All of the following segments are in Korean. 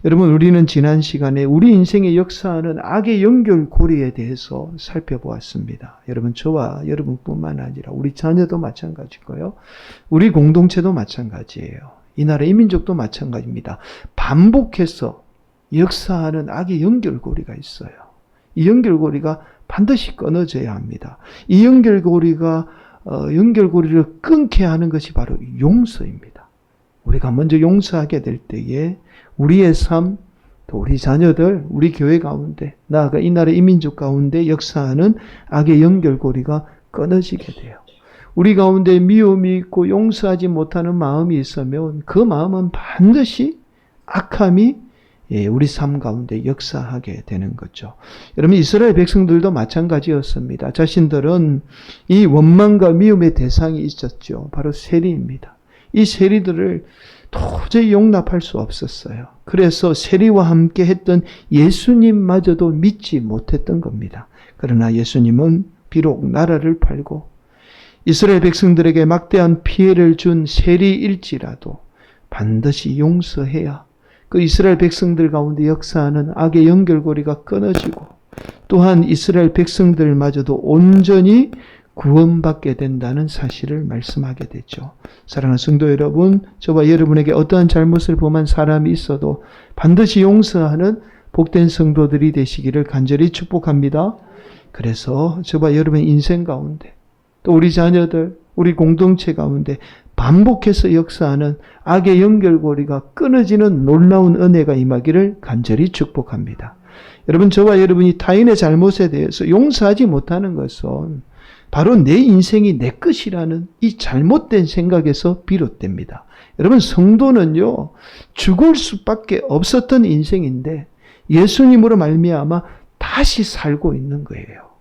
여러분, 우리는 지난 시간에 우리 인생의 역사하는 악의 연결고리에 대해서 살펴보았습니다. 여러분, 저와 여러분뿐만 아니라 우리 자녀도 마찬가지고요. 우리 공동체도 마찬가지예요. 이 나라 이민족도 마찬가지입니다. 반복해서 역사하는 악의 연결고리가 있어요. 이 연결고리가 반드시 끊어져야 합니다. 이 연결고리를 끊게 하는 것이 바로 용서입니다. 우리가 먼저 용서하게 될 때에 우리의 삶, 또 우리 자녀들, 우리 교회 가운데, 나아가 이 나라 이민족 가운데 역사하는 악의 연결고리가 끊어지게 돼요. 우리 가운데 미움이 있고 용서하지 못하는 마음이 있으면 그 마음은 반드시 악함이 우리 삶 가운데 역사하게 되는 거죠. 여러분, 이스라엘 백성들도 마찬가지였습니다. 자신들은 이 원망과 미움의 대상이 있었죠. 바로 세리입니다. 이 세리들을 도저히 용납할 수 없었어요. 그래서 세리와 함께 했던 예수님마저도 믿지 못했던 겁니다. 그러나 예수님은 비록 나라를 팔고 이스라엘 백성들에게 막대한 피해를 준 세리일지라도 반드시 용서해야 그 이스라엘 백성들 가운데 역사하는 악의 연결고리가 끊어지고 또한 이스라엘 백성들마저도 온전히 구원받게 된다는 사실을 말씀하게 되죠. 사랑하는 성도 여러분, 저와 여러분에게 어떠한 잘못을 범한 사람이 있어도 반드시 용서하는 복된 성도들이 되시기를 간절히 축복합니다. 그래서 저와 여러분 인생 가운데 또 우리 자녀들, 우리 공동체 가운데 반복해서 역사하는 악의 연결고리가 끊어지는 놀라운 은혜가 임하기를 간절히 축복합니다. 여러분, 저와 여러분이 타인의 잘못에 대해서 용서하지 못하는 것은 바로 내 인생이 내 것이라는 이 잘못된 생각에서 비롯됩니다. 여러분, 성도는요, 죽을 수밖에 없었던 인생인데 예수님으로 말미암아 다시 살고 있는 거예요.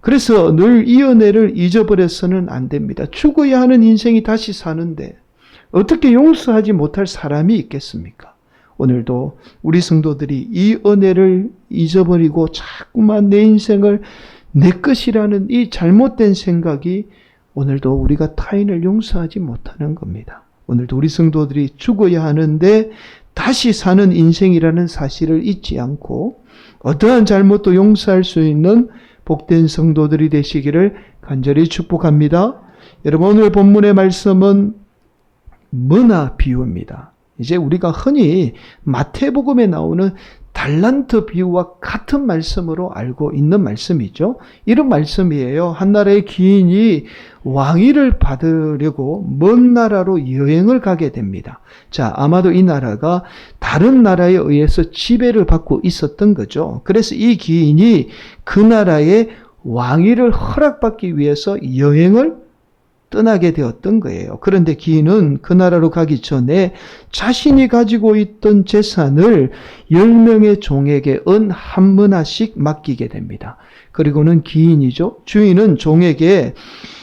그래서 늘 이 은혜를 잊어버려서는 안 됩니다. 죽어야 하는 인생이 다시 사는데 어떻게 용서하지 못할 사람이 있겠습니까? 오늘도 우리 성도들이 이 은혜를 잊어버리고 자꾸만 내 인생을 내 것이라는 이 잘못된 생각이 오늘도 우리가 타인을 용서하지 못하는 겁니다. 오늘도 우리 성도들이 죽어야 하는데 다시 사는 인생이라는 사실을 잊지 않고 어떠한 잘못도 용서할 수 있는 복된 성도들이 되시기를 간절히 축복합니다. 여러분, 오늘 본문의 말씀은 머나 비유입니다. 이제 우리가 흔히 마태복음에 나오는 달란트 비유와 같은 말씀으로 알고 있는 말씀이죠. 이런 말씀이에요. 한 나라의 기인이 왕위를 받으려고 먼 나라로 여행을 가게 됩니다. 자, 아마도 이 나라가 다른 나라에 의해서 지배를 받고 있었던 거죠. 그래서 이 기인이 그 나라의 왕위를 허락받기 위해서 여행을 떠나게 되었던 거예요. 그런데 기인은 그 나라로 가기 전에 자신이 가지고 있던 재산을 10명의 종에게 은 한 머나씩 맡기게 됩니다. 그리고는 기인이죠. 주인은 종에게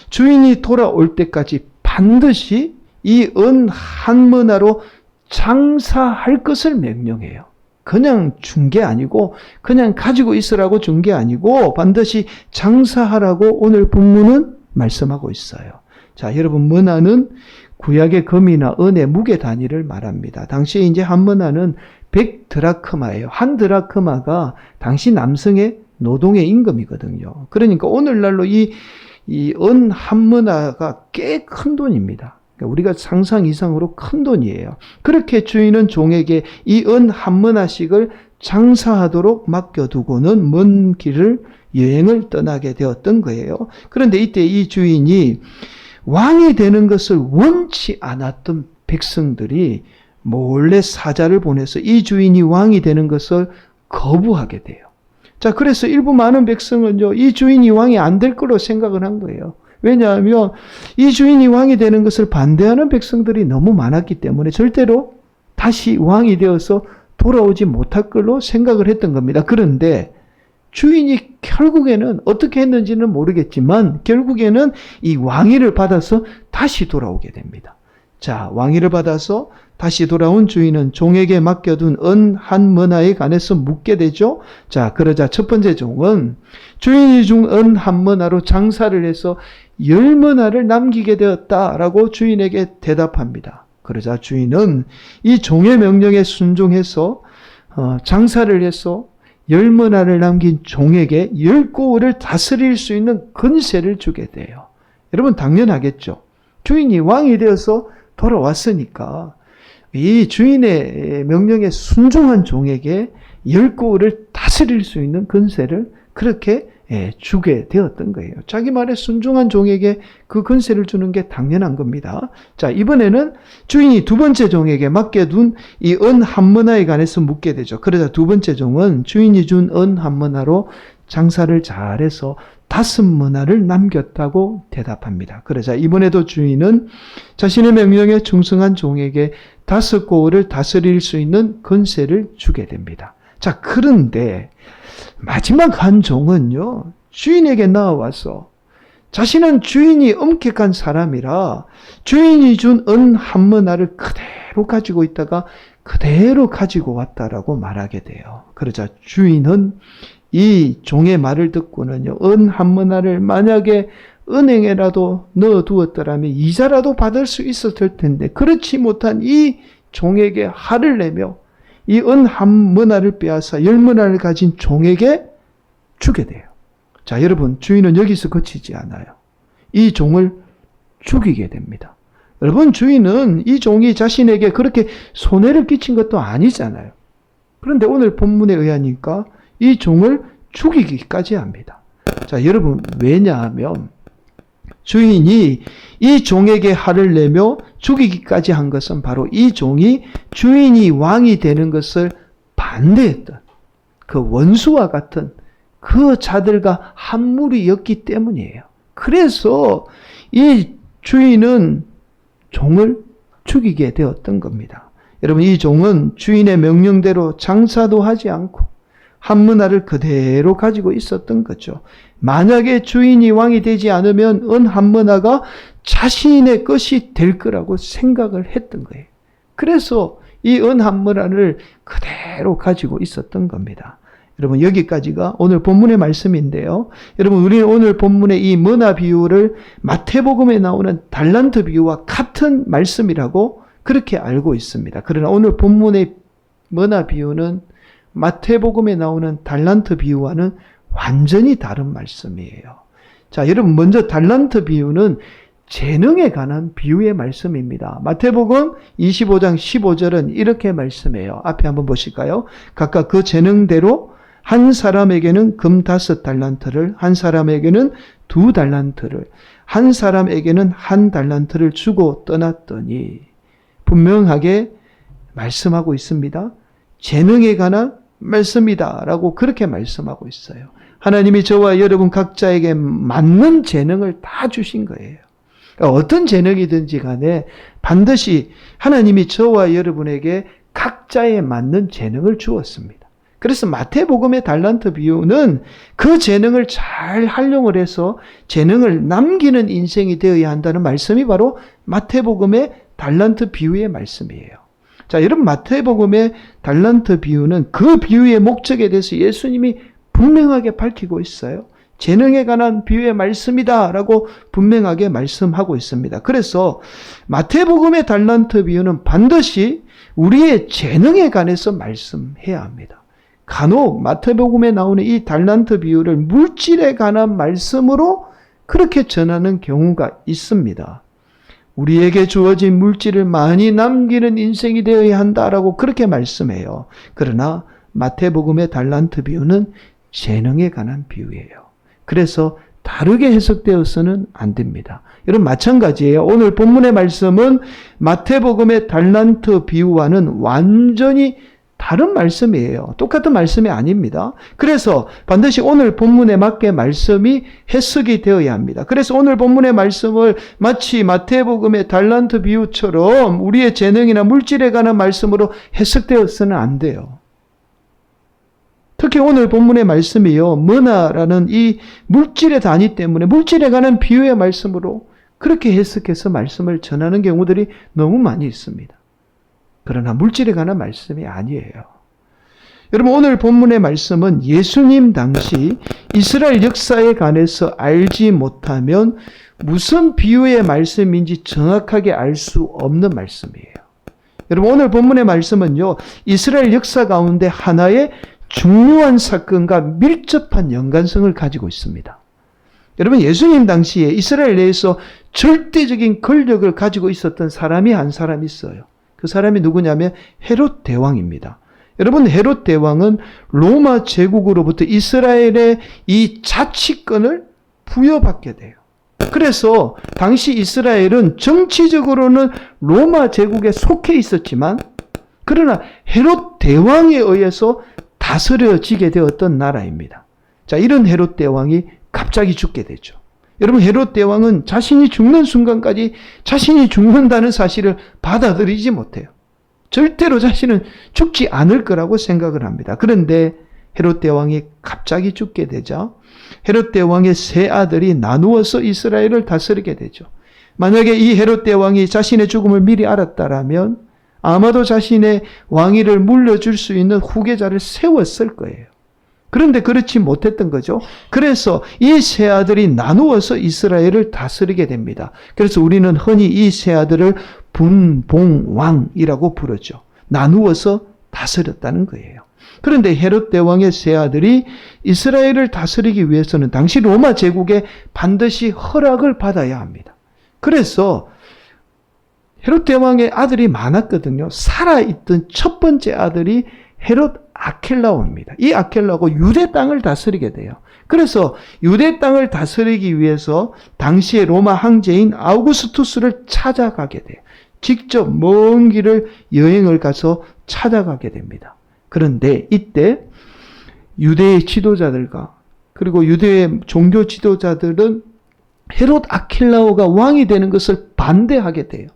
주인이 돌아올 때까지 반드시 이 은 한 머나로 장사할 것을 명령해요. 그냥 준 게 아니고, 그냥 가지고 있으라고 준 게 아니고 반드시 장사하라고 오늘 본문은 말씀하고 있어요. 자, 여러분, 머나는 구약의 금이나 은의 무게 단위를 말합니다. 당시에 이제 한 머나는 100드라크마예요. 한 드라크마가 당시 남성의 노동의 임금이거든요. 그러니까 오늘날로 이 은 한 머나가 꽤 큰 돈입니다. 그러니까 우리가 상상 이상으로 큰 돈이에요. 그렇게 주인은 종에게 이 은 한 머나씩을 장사하도록 맡겨두고는 먼 길을 여행을 떠나게 되었던 거예요. 그런데 이때 이 주인이 왕이 되는 것을 원치 않았던 백성들이 몰래 사자를 보내서 이 주인이 왕이 되는 것을 거부하게 돼요. 자, 그래서 일부 많은 백성은요, 이 주인이 왕이 안 될 거로 생각을 한 거예요. 왜냐하면 이 주인이 왕이 되는 것을 반대하는 백성들이 너무 많았기 때문에 절대로 다시 왕이 되어서 돌아오지 못할 걸로 생각을 했던 겁니다. 그런데 주인이 결국에는 어떻게 했는지는 모르겠지만 결국에는 이 왕위를 받아서 다시 돌아오게 됩니다. 자, 왕위를 받아서 다시 돌아온 주인은 종에게 맡겨둔 은 한 머나에 관해서 묻게 되죠. 자, 그러자 첫 번째 종은 주인이 준 은 한 머나로 장사를 해서 10머나를 남기게 되었다라고 주인에게 대답합니다. 그러자 주인은 이 종의 명령에 순종해서 장사를 해서 10문화를 남긴 종에게 10고을을 다스릴 수 있는 권세를 주게 돼요. 여러분 당연하겠죠. 주인이 왕이 되어서 돌아왔으니까 이 주인의 명령에 순종한 종에게 10고을을 다스릴 수 있는 권세를 그렇게 주게 되었던 거예요. 자기 말에 순종한 종에게 그 권세를 주는 게 당연한 겁니다. 자, 이번에는 주인이 두 번째 종에게 맡겨둔 이 은 한문화에 관해서 묻게 되죠. 그러자 두 번째 종은 주인이 준 은 한문화로 장사를 잘해서 5문화를 남겼다고 대답합니다. 그러자 이번에도 주인은 자신의 명령에 충성한 종에게 5고을을 다스릴 수 있는 권세를 주게 됩니다. 자, 그런데 마지막 한 종은요, 주인에게 나와서 자신은 주인이 엄격한 사람이라 주인이 준 은 한문화를 그대로 가지고 있다가 그대로 가지고 왔다라고 말하게 돼요. 그러자 주인은 이 종의 말을 듣고는요, 은 한문화를 만약에 은행에라도 넣어두었더라면 이자라도 받을 수 있었을 텐데 그렇지 못한 이 종에게 화를 내며 이 은 한문화를 빼앗아 10문화를 가진 종에게 주게 돼요. 자, 여러분, 주인은 여기서 그치지 않아요. 이 종을 죽이게 됩니다. 여러분, 주인은 이 종이 자신에게 그렇게 손해를 끼친 것도 아니잖아요. 그런데 오늘 본문에 의하니까 이 종을 죽이기까지 합니다. 자, 여러분, 왜냐하면 주인이 이 종에게 화를 내며 죽이기까지 한 것은 바로 이 종이 주인이 왕이 되는 것을 반대했던 그 원수와 같은 그 자들과 한 무리였기 때문이에요. 그래서 이 주인은 종을 죽이게 되었던 겁니다. 여러분, 이 종은 주인의 명령대로 장사도 하지 않고 한문화를 그대로 가지고 있었던 거죠. 만약에 주인이 왕이 되지 않으면 은 한문화가 자신의 것이 될 거라고 생각을 했던 거예요. 그래서 이 은 한문화를 그대로 가지고 있었던 겁니다. 여러분, 여기까지가 오늘 본문의 말씀인데요. 여러분, 우리는 오늘 본문의 이 문화 비유를 마태복음에 나오는 달란트 비유와 같은 말씀이라고 그렇게 알고 있습니다. 그러나 오늘 본문의 문화 비유는 마태복음에 나오는 달란트 비유와는 완전히 다른 말씀이에요. 자, 여러분, 먼저 달란트 비유는 재능에 관한 비유의 말씀입니다. 마태복음 25장 15절은 이렇게 말씀해요. 앞에 한번 보실까요? 각각 그 재능대로 한 사람에게는 금 5달란트를, 한 사람에게는 2달란트를, 한 사람에게는 1달란트를 주고 떠났더니 분명하게 말씀하고 있습니다. 재능에 관한 말씀이다 라고 그렇게 말씀하고 있어요. 하나님이 저와 여러분 각자에게 맞는 재능을 다 주신 거예요. 어떤 재능이든지 간에 반드시 하나님이 저와 여러분에게 각자에 맞는 재능을 주었습니다. 그래서 마태복음의 달란트 비유는 그 재능을 잘 활용을 해서 재능을 남기는 인생이 되어야 한다는 말씀이 바로 마태복음의 달란트 비유의 말씀이에요. 자, 여러분, 마태복음의 달란트 비유는 그 비유의 목적에 대해서 예수님이 분명하게 밝히고 있어요. 재능에 관한 비유의 말씀이다 라고 분명하게 말씀하고 있습니다. 그래서 마태복음의 달란트 비유는 반드시 우리의 재능에 관해서 말씀해야 합니다. 간혹 마태복음에 나오는 이 달란트 비유를 물질에 관한 말씀으로 그렇게 전하는 경우가 있습니다. 우리에게 주어진 물질을 많이 남기는 인생이 되어야 한다라고 그렇게 말씀해요. 그러나 마태복음의 달란트 비유는 재능에 관한 비유예요. 그래서 다르게 해석되어서는 안 됩니다. 여러분, 마찬가지예요. 오늘 본문의 말씀은 마태복음의 달란트 비유와는 완전히 다른 말씀이에요. 똑같은 말씀이 아닙니다. 그래서 반드시 오늘 본문에 맞게 말씀이 해석이 되어야 합니다. 그래서 오늘 본문의 말씀을 마치 마태복음의 달란트 비유처럼 우리의 재능이나 물질에 관한 말씀으로 해석되어서는 안 돼요. 특히 오늘 본문의 말씀이요, 문화라는 이 물질의 단위 때문에 물질에 관한 비유의 말씀으로 그렇게 해석해서 말씀을 전하는 경우들이 너무 많이 있습니다. 그러나 물질에 관한 말씀이 아니에요. 여러분, 오늘 본문의 말씀은 예수님 당시 이스라엘 역사에 관해서 알지 못하면 무슨 비유의 말씀인지 정확하게 알 수 없는 말씀이에요. 여러분 오늘 본문의 말씀은요, 이스라엘 역사 가운데 하나의 중요한 사건과 밀접한 연관성을 가지고 있습니다. 여러분 예수님 당시에 이스라엘 내에서 절대적인 권력을 가지고 있었던 사람이 한 사람 있어요. 그 사람이 누구냐면 헤롯 대왕입니다. 여러분 헤롯 대왕은 로마 제국으로부터 이스라엘의 이 자치권을 부여받게 돼요. 그래서 당시 이스라엘은 정치적으로는 로마 제국에 속해 있었지만 그러나 헤롯 대왕에 의해서 다스려지게 되었던 나라입니다. 자, 이런 헤롯 대왕이 갑자기 죽게 되죠. 여러분 헤롯 대왕은 자신이 죽는 순간까지 자신이 죽는다는 사실을 받아들이지 못해요. 절대로 자신은 죽지 않을 거라고 생각을 합니다. 그런데 헤롯 대왕이 갑자기 죽게 되자 헤롯 대왕의 세 아들이 나누어서 이스라엘을 다스리게 되죠. 만약에 이 헤롯 대왕이 자신의 죽음을 미리 알았다라면 아마도 자신의 왕위를 물려줄 수 있는 후계자를 세웠을 거예요. 그런데 그렇지 못했던 거죠. 그래서 이 세 아들이 나누어서 이스라엘을 다스리게 됩니다. 그래서 우리는 흔히 이 세 아들을 분봉왕이라고 부르죠. 나누어서 다스렸다는 거예요. 그런데 헤롯 대왕의 세 아들이 이스라엘을 다스리기 위해서는 당시 로마 제국에 반드시 허락을 받아야 합니다. 그래서 헤롯 대왕의 아들이 많았거든요. 살아있던 첫 번째 아들이 헤롯 아켈라오입니다. 이 아켈라오가 유대 땅을 다스리게 돼요. 그래서 유대 땅을 다스리기 위해서 당시의 로마 황제인 아우구스투스를 찾아가게 돼요. 직접 먼 길을 여행을 가서 찾아가게 됩니다. 그런데 이때 유대의 지도자들과 그리고 유대의 종교 지도자들은 헤롯 아켈라오가 왕이 되는 것을 반대하게 돼요.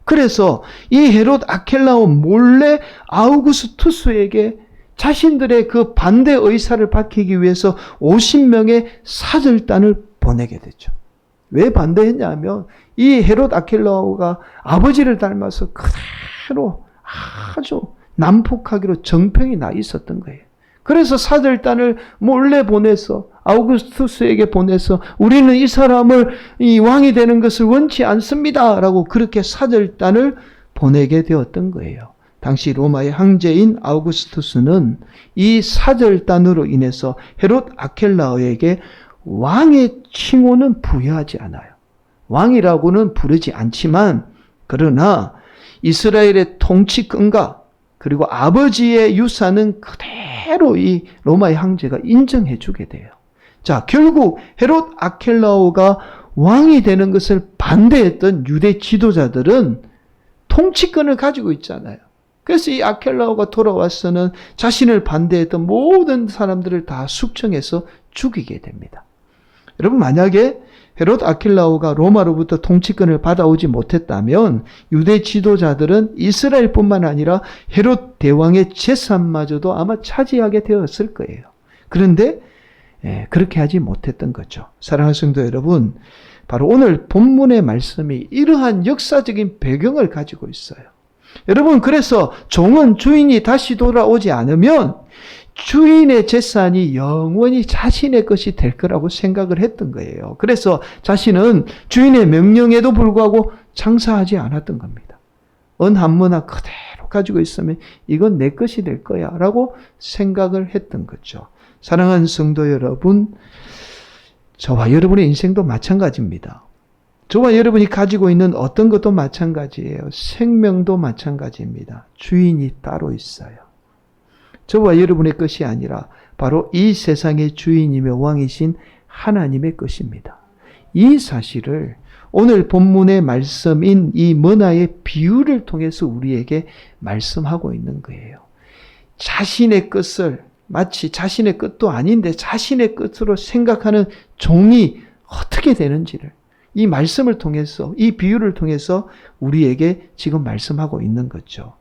그래서 이 헤롯 아켈라오 몰래 아우구스투스에게 자신들의 그 반대 의사를 밝히기 위해서 50명의 사절단을 보내게 되죠. 왜 반대했냐면 이 헤롯 아켈라오가 아버지를 닮아서 그대로 아주 난폭하기로 정평이 나 있었던 거예요. 그래서 사절단을 몰래 보내서 아우구스투스에게 보내서 우리는 이 사람을 이 왕이 되는 것을 원치 않습니다. 라고 그렇게 사절단을 보내게 되었던 거예요. 당시 로마의 황제인 아우구스투스는 이 사절단으로 인해서 헤롯 아켈라오에게 왕의 칭호는 부여하지 않아요. 왕이라고는 부르지 않지만 그러나 이스라엘의 통치권과 그리고 아버지의 유산은 그대로 이 로마의 황제가 인정해 주게 돼요. 자, 결국 헤롯 아켈라오가 왕이 되는 것을 반대했던 유대 지도자들은 통치권을 가지고 있잖아요. 그래서 이 아켈라오가 돌아와서는 자신을 반대했던 모든 사람들을 다 숙청해서 죽이게 됩니다. 여러분 만약에 헤롯 아켈라오가 로마로부터 통치권을 받아오지 못했다면 유대 지도자들은 이스라엘뿐만 아니라 헤롯 대왕의 재산마저도 아마 차지하게 되었을 거예요. 그런데 그렇게 하지 못했던 거죠. 사랑하는 성도 여러분, 바로 오늘 본문의 말씀이 이러한 역사적인 배경을 가지고 있어요. 여러분 그래서 종은 주인이 다시 돌아오지 않으면 주인의 재산이 영원히 자신의 것이 될 거라고 생각을 했던 거예요. 그래서 자신은 주인의 명령에도 불구하고 장사하지 않았던 겁니다. 은 한모나 그대로 가지고 있으면 이건 내 것이 될 거야 라고 생각을 했던 거죠. 사랑하는 성도 여러분, 저와 여러분의 인생도 마찬가지입니다. 저와 여러분이 가지고 있는 어떤 것도 마찬가지예요. 생명도 마찬가지입니다. 주인이 따로 있어요. 저와 여러분의 것이 아니라 바로 이 세상의 주인이며 왕이신 하나님의 것입니다. 이 사실을 오늘 본문의 말씀인 이 머나의 비유를 통해서 우리에게 말씀하고 있는 거예요. 자신의 것을 마치 자신의 것도 아닌데 자신의 것으로 생각하는 종이 어떻게 되는지를 이 말씀을 통해서, 이 비유를 통해서 우리에게 지금 말씀하고 있는 거죠.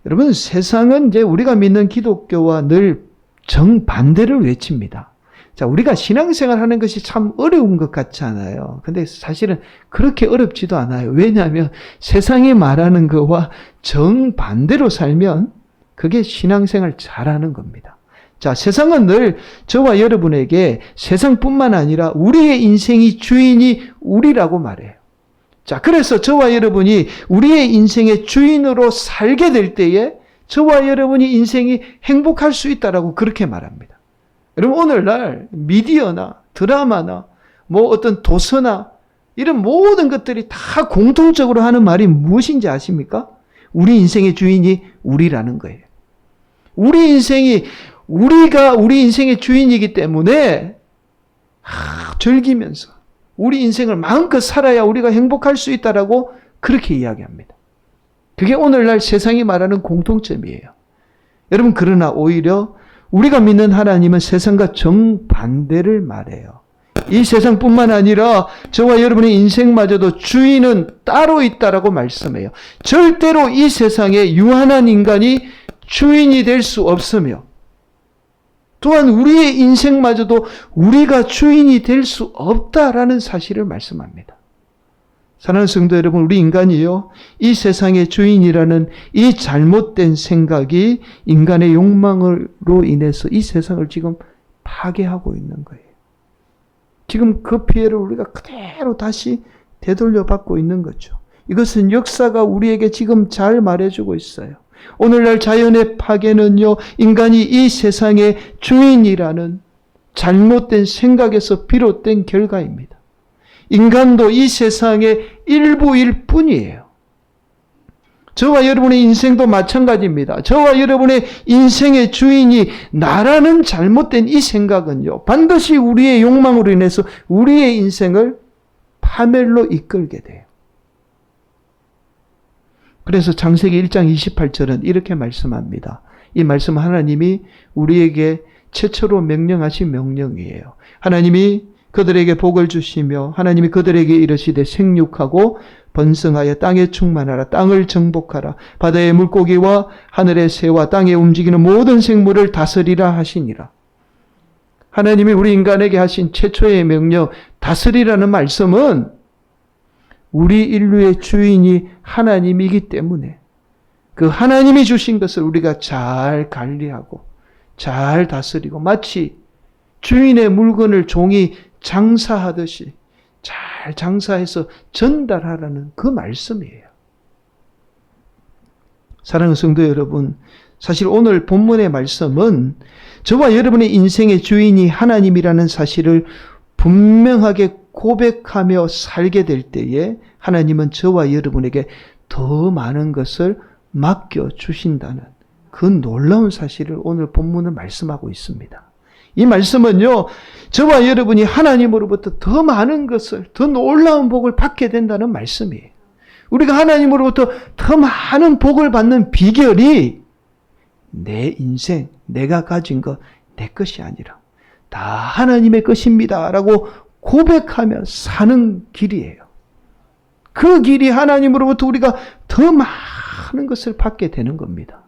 여러분, 세상은 이제 우리가 믿는 기독교와 늘 정반대를 외칩니다. 자, 우리가 신앙생활 하는 것이 참 어려운 것 같지 않아요. 근데 사실은 그렇게 어렵지도 않아요. 왜냐하면 세상이 말하는 것과 정반대로 살면 그게 신앙생활 잘하는 겁니다. 자, 세상은 늘 저와 여러분에게 세상뿐만 아니라 우리의 인생이 주인이 우리라고 말해요. 자, 그래서 저와 여러분이 우리의 인생의 주인으로 살게 될 때에 저와 여러분이 인생이 행복할 수 있다라고 그렇게 말합니다. 여러분, 오늘날 미디어나 드라마나 뭐 어떤 도서나 이런 모든 것들이 다 공통적으로 하는 말이 무엇인지 아십니까? 우리 인생의 주인이 우리라는 거예요. 우리 인생이 우리가 우리 인생의 주인이기 때문에 즐기면서 우리 인생을 마음껏 살아야 우리가 행복할 수 있다라고 그렇게 이야기합니다. 그게 오늘날 세상이 말하는 공통점이에요. 여러분, 그러나 오히려 우리가 믿는 하나님은 세상과 정반대를 말해요. 이 세상뿐만 아니라 저와 여러분의 인생마저도 주인은 따로 있다라고 말씀해요. 절대로 이 세상에 유한한 인간이 주인이 될 수 없으며 또한 우리의 인생마저도 우리가 주인이 될 수 없다라는 사실을 말씀합니다. 사랑하는 성도 여러분, 우리 인간이요, 이 세상의 주인이라는 이 잘못된 생각이 인간의 욕망으로 인해서 이 세상을 지금 파괴하고 있는 거예요. 지금 그 피해를 우리가 그대로 다시 되돌려 받고 있는 거죠. 이것은 역사가 우리에게 지금 잘 말해주고 있어요. 오늘날 자연의 파괴는요, 인간이 이 세상의 주인이라는 잘못된 생각에서 비롯된 결과입니다. 인간도 이 세상의 일부일 뿐이에요. 저와 여러분의 인생도 마찬가지입니다. 저와 여러분의 인생의 주인이 나라는 잘못된 이 생각은요, 반드시 우리의 욕망으로 인해서 우리의 인생을 파멸로 이끌게 돼요. 그래서 창세기 1장 28절은 이렇게 말씀합니다. 이 말씀은 하나님이 우리에게 최초로 명령하신 명령이에요. 하나님이 그들에게 복을 주시며 하나님이 그들에게 이르시되 생육하고 번성하여 땅에 충만하라. 땅을 정복하라. 바다의 물고기와 하늘의 새와 땅에 움직이는 모든 생물을 다스리라 하시니라. 하나님이 우리 인간에게 하신 최초의 명령, 다스리라는 말씀은 우리 인류의 주인이 하나님이기 때문에 그 하나님이 주신 것을 우리가 잘 관리하고 잘 다스리고 마치 주인의 물건을 종이 장사하듯이 잘 장사해서 전달하라는 그 말씀이에요. 사랑하는 성도 여러분, 사실 오늘 본문의 말씀은 저와 여러분의 인생의 주인이 하나님이라는 사실을 분명하게 고백하며 살게 될 때에 하나님은 저와 여러분에게 더 많은 것을 맡겨주신다는 그 놀라운 사실을 오늘 본문은 말씀하고 있습니다. 이 말씀은요, 저와 여러분이 하나님으로부터 더 많은 것을, 더 놀라운 복을 받게 된다는 말씀이에요. 우리가 하나님으로부터 더 많은 복을 받는 비결이 내 인생, 내가 가진 것, 내 것이 아니라 다 하나님의 것입니다 라고 고백하며 사는 길이에요. 그 길이 하나님으로부터 우리가 더 많은 것을 받게 되는 겁니다.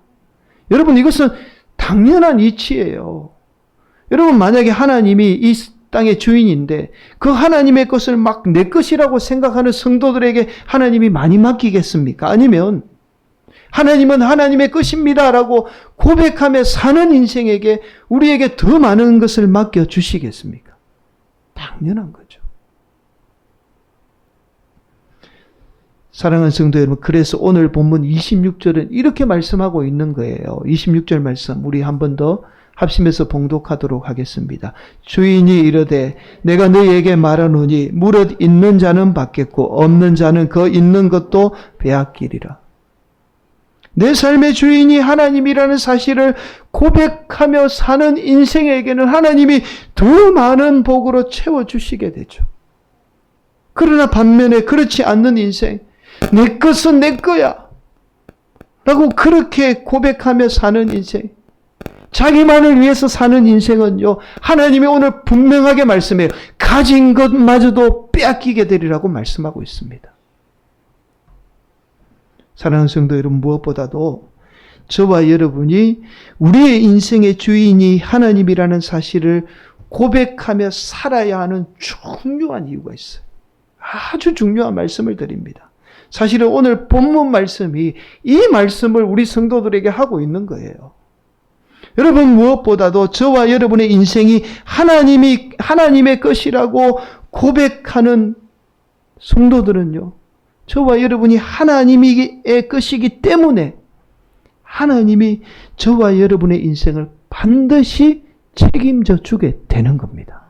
여러분, 이것은 당연한 이치예요. 여러분, 만약에 하나님이 이 땅의 주인인데 그 하나님의 것을 막 내 것이라고 생각하는 성도들에게 하나님이 많이 맡기겠습니까? 아니면 하나님은 하나님의 것입니다라고 고백하며 사는 인생에게 우리에게 더 많은 것을 맡겨주시겠습니까? 당연한 거죠. 사랑하는 성도 여러분, 그래서 오늘 본문 26절은 이렇게 말씀하고 있는 거예요. 26절 말씀 우리 한 번 더 합심해서 봉독하도록 하겠습니다. 주인이 이르되 내가 너희에게 말하노니 무릇 있는 자는 받겠고 없는 자는 그 있는 것도 빼앗기리라. 내 삶의 주인이 하나님이라는 사실을 고백하며 사는 인생에게는 하나님이 더 많은 복으로 채워주시게 되죠. 그러나 반면에 그렇지 않는 인생, 내 것은 내 거야 라고 그렇게 고백하며 사는 인생, 자기만을 위해서 사는 인생은요, 하나님이 오늘 분명하게 말씀해요. 가진 것마저도 빼앗기게 되리라고 말씀하고 있습니다. 사랑하는 성도 여러분, 무엇보다도 저와 여러분이 우리의 인생의 주인이 하나님이라는 사실을 고백하며 살아야 하는 중요한 이유가 있어요. 아주 중요한 말씀을 드립니다. 사실은 오늘 본문 말씀이 이 말씀을 우리 성도들에게 하고 있는 거예요. 여러분, 무엇보다도 저와 여러분의 인생이 하나님의 것이라고 고백하는 성도들은요, 저와 여러분이 하나님의 것이기 때문에 하나님이 저와 여러분의 인생을 반드시 책임져 주게 되는 겁니다.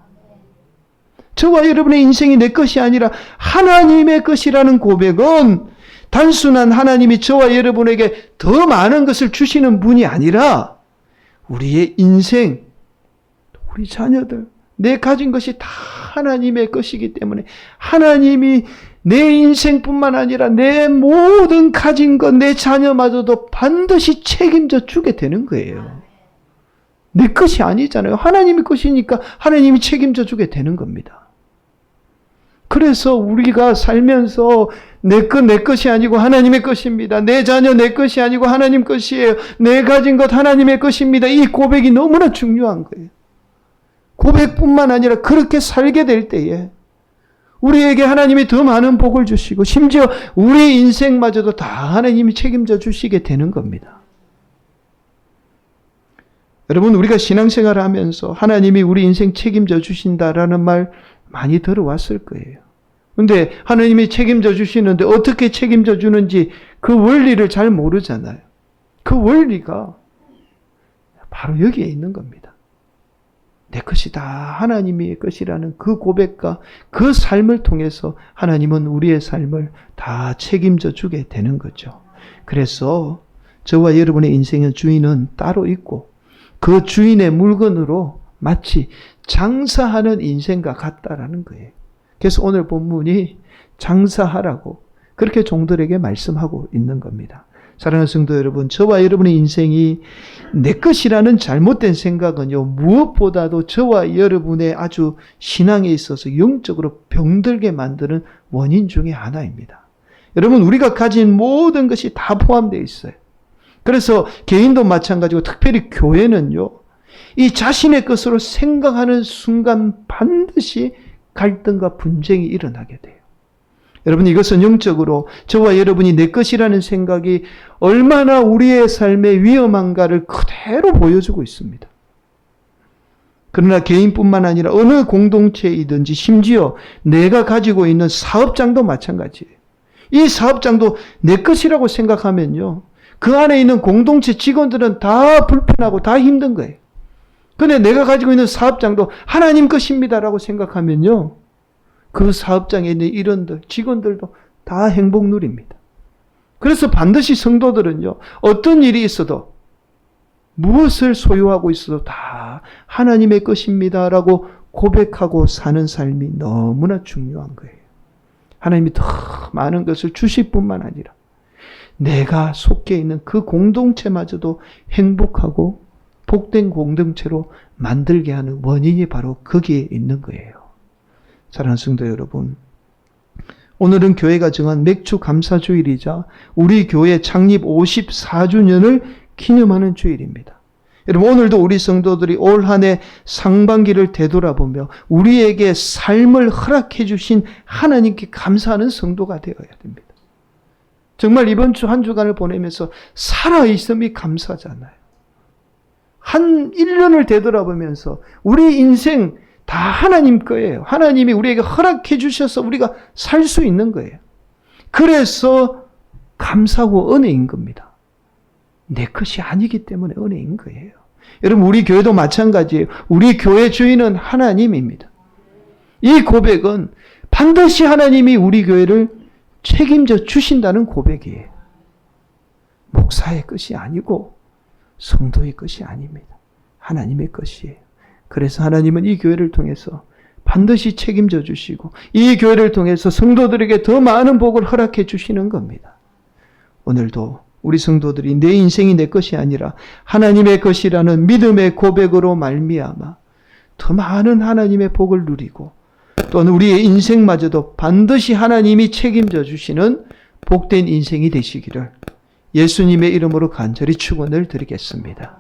저와 여러분의 인생이 내 것이 아니라 하나님의 것이라는 고백은 단순한 하나님이 저와 여러분에게 더 많은 것을 주시는 분이 아니라 우리의 인생, 우리 자녀들, 내 가진 것이 다 하나님의 것이기 때문에 하나님이 내 인생뿐만 아니라 내 모든 가진 것, 내 자녀마저도 반드시 책임져 주게 되는 거예요. 내 것이 아니잖아요. 하나님의 것이니까 하나님이 책임져 주게 되는 겁니다. 그래서 우리가 살면서 내 것이 아니고 하나님의 것입니다. 내 자녀 내 것이 아니고 하나님 것이에요. 내 가진 것 하나님의 것입니다. 이 고백이 너무나 중요한 거예요. 고백뿐만 아니라 그렇게 살게 될 때에 우리에게 하나님이 더 많은 복을 주시고 심지어 우리 인생마저도 다 하나님이 책임져 주시게 되는 겁니다. 여러분, 우리가 신앙생활을 하면서 하나님이 우리 인생 책임져 주신다라는 말 많이 들어왔을 거예요. 근데 하나님이 책임져 주시는데 어떻게 책임져 주는지 그 원리를 잘 모르잖아요. 그 원리가 바로 여기에 있는 겁니다. 내 것이 다 하나님의 것이라는 그 고백과 그 삶을 통해서 하나님은 우리의 삶을 다 책임져 주게 되는 거죠. 그래서 저와 여러분의 인생의 주인은 따로 있고 그 주인의 물건으로 마치 장사하는 인생과 같다라는 거예요. 그래서 오늘 본문이 장사하라고 그렇게 종들에게 말씀하고 있는 겁니다. 사랑하는 성도 여러분, 저와 여러분의 인생이 내 것이라는 잘못된 생각은요, 무엇보다도 저와 여러분의 아주 신앙에 있어서 영적으로 병들게 만드는 원인 중에 하나입니다. 여러분, 우리가 가진 모든 것이 다 포함되어 있어요. 그래서 개인도 마찬가지고 특별히 교회는요, 이 자신의 것으로 생각하는 순간 반드시 갈등과 분쟁이 일어나게 돼요. 여러분, 이것은 영적으로 저와 여러분이 내 것이라는 생각이 얼마나 우리의 삶에 위험한가를 그대로 보여주고 있습니다. 그러나 개인뿐만 아니라 어느 공동체이든지 심지어 내가 가지고 있는 사업장도 마찬가지예요. 이 사업장도 내 것이라고 생각하면요, 그 안에 있는 공동체 직원들은 다 불편하고 다 힘든 거예요. 그런데 내가 가지고 있는 사업장도 하나님 것입니다라고 생각하면요, 그 사업장에 있는 일원들, 직원들도 다 행복 누립니다. 그래서 반드시 성도들은요, 어떤 일이 있어도 무엇을 소유하고 있어도 다 하나님의 것입니다라고 고백하고 사는 삶이 너무나 중요한 거예요. 하나님이 더 많은 것을 주실 뿐만 아니라 내가 속해 있는 그 공동체마저도 행복하고 복된 공동체로 만들게 하는 원인이 바로 거기에 있는 거예요. 사랑하는 성도 여러분, 오늘은 교회가 정한 맥주 감사주일이자 우리 교회 창립 54주년을 기념하는 주일입니다. 여러분, 오늘도 우리 성도들이 올 한 해 상반기를 되돌아보며 우리에게 삶을 허락해 주신 하나님께 감사하는 성도가 되어야 됩니다. 정말 이번 주 한 주간을 보내면서 살아있음이 감사잖아요. 한 1년을 되돌아보면서 우리 인생 다 하나님 거예요. 하나님이 우리에게 허락해 주셔서 우리가 살 수 있는 거예요. 그래서 감사하고 은혜인 겁니다. 내 것이 아니기 때문에 은혜인 거예요. 여러분, 우리 교회도 마찬가지예요. 우리 교회 주인은 하나님입니다. 이 고백은 반드시 하나님이 우리 교회를 책임져 주신다는 고백이에요. 목사의 것이 아니고 성도의 것이 아닙니다. 하나님의 것이에요. 그래서 하나님은 이 교회를 통해서 반드시 책임져 주시고 이 교회를 통해서 성도들에게 더 많은 복을 허락해 주시는 겁니다. 오늘도 우리 성도들이 내 인생이 내 것이 아니라 하나님의 것이라는 믿음의 고백으로 말미암아 더 많은 하나님의 복을 누리고 또는 우리의 인생마저도 반드시 하나님이 책임져 주시는 복된 인생이 되시기를 예수님의 이름으로 간절히 축원을 드리겠습니다.